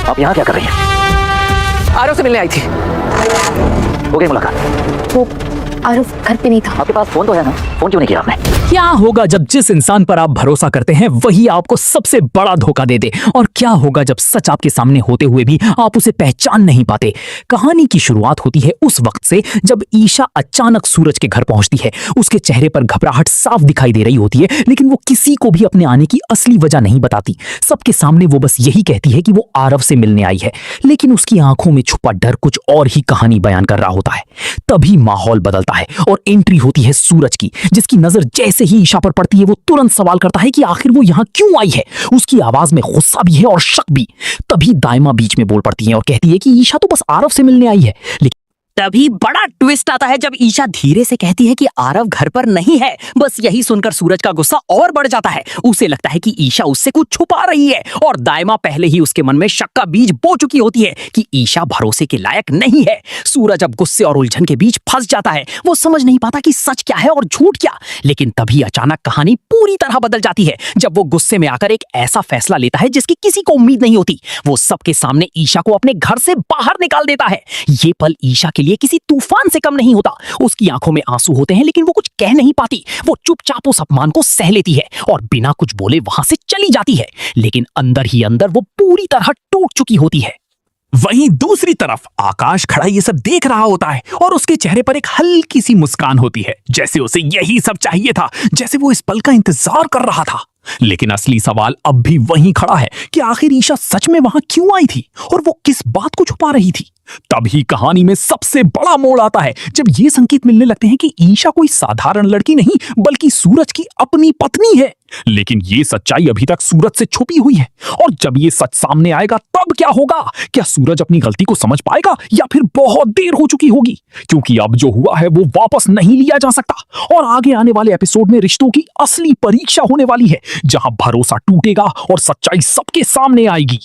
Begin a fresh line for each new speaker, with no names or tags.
आप यहाँ क्या कर रही हैं?
आरव से मिलने आई थी।
हो गई मुलाकात?
वो आरव घर पे नहीं था।
आपके पास फोन तो है ना, फोन क्यों नहीं किया आपने?
क्या होगा जब जिस इंसान पर आप भरोसा करते हैं वही आपको सबसे बड़ा धोखा दे दे, और क्या होगा जब सच आपके सामने होते हुए भी आप उसे पहचान नहीं पाते। कहानी की शुरुआत होती है उस वक्त से जब ईशा अचानक सूरज के घर पहुंचती है। उसके चेहरे पर घबराहट साफ दिखाई दे रही होती है, लेकिन वो किसी को भी अपने आने की असली वजह नहीं बताती। सबके सामने वो बस यही कहती है कि वो आरव से मिलने आई है, लेकिन उसकी आंखों में छुपा डर कुछ और ही कहानी बयान कर रहा होता है। तभी माहौल बदलता है और एंट्री होती है सूरज की, जिसकी नजर जैसे ही ईशा पर पड़ती है वो तुरंत सवाल करता है कि आखिर वो यहाँ क्यों आई है। उसकी आवाज में गुस्सा भी है और शक भी। तभी दाइमा बीच में बोल पड़ती है और कहती है कि ईशा तो बस आरव से मिलने आई है। लेकिन तभी बड़ा ट्विस्ट आता है जब ईशा धीरे से कहती है कि आरव घर पर नहीं है। बस यही सुनकर सूरज का गुस्सा और बढ़ जाता है। उसे लगता है कि ईशा उससे कुछ छुपा रही है, और दाइमा पहले ही उसके मन में शक का बीज बो चुकी होती है कि ईशा भरोसे के लायक नहीं है। सूरज अब गुस्से और उलझन के बीच फंस जाता है। वो समझ नहीं पाता कि सच क्या है और झूठ क्या। लेकिन तभी अचानक कहानी पूरी तरह बदल जाती है जब वो गुस्से में आकर एक ऐसा फैसला लेता है जिसकी किसी को उम्मीद नहीं होती। वो सबके सामने ईशा को अपने घर से बाहर निकाल देता है। ये पल ईशा के लिए किसी तूफान से कम नहीं होता। उसकी आंखों में आंसू होते हैं, लेकिन वो कुछ कह नहीं पाती। वो चुपचाप उस अपमान को सह लेती है और बिना कुछ बोले वहां से चली जाती है। लेकिन अंदर ही अंदर वो पूरी तरह टूट चुकी होती है।
वहीं दूसरी तरफ आकाश खड़ा ये सब देख रहा होता है और उसके चेहरे पर एक हल्की सी मुस्कान होती है, जैसे उसे यही सब चाहिए था, जैसे वो इस पल का इंतजार कर रहा था। लेकिन असली सवाल अब भी वहीं खड़ा है कि आखिर ईशा सच में वहां क्यों आई थी और वो किस बात को छुपा रही थी। तभी कहानी में सबसे बड़ा मोड़ आता है जब ये संकेत मिलने लगते हैं कि ईशा कोई साधारण लड़की नहीं बल्कि सूरज की अपनी पत्नी है। लेकिन ये सच्चाई अभी तक सूरज से छुपी हुई है, और जब ये सच सामने आएगा तब क्या होगा? क्या सूरज अपनी गलती को समझ पाएगा या फिर बहुत देर हो चुकी होगी? क्योंकि अब जो हुआ है वो वापस नहीं लिया जा सकता, और आगे आने वाले एपिसोड में रिश्तों की असली परीक्षा होने वाली है, जहां भरोसा टूटेगा और सच्चाई सबके सामने आएगी।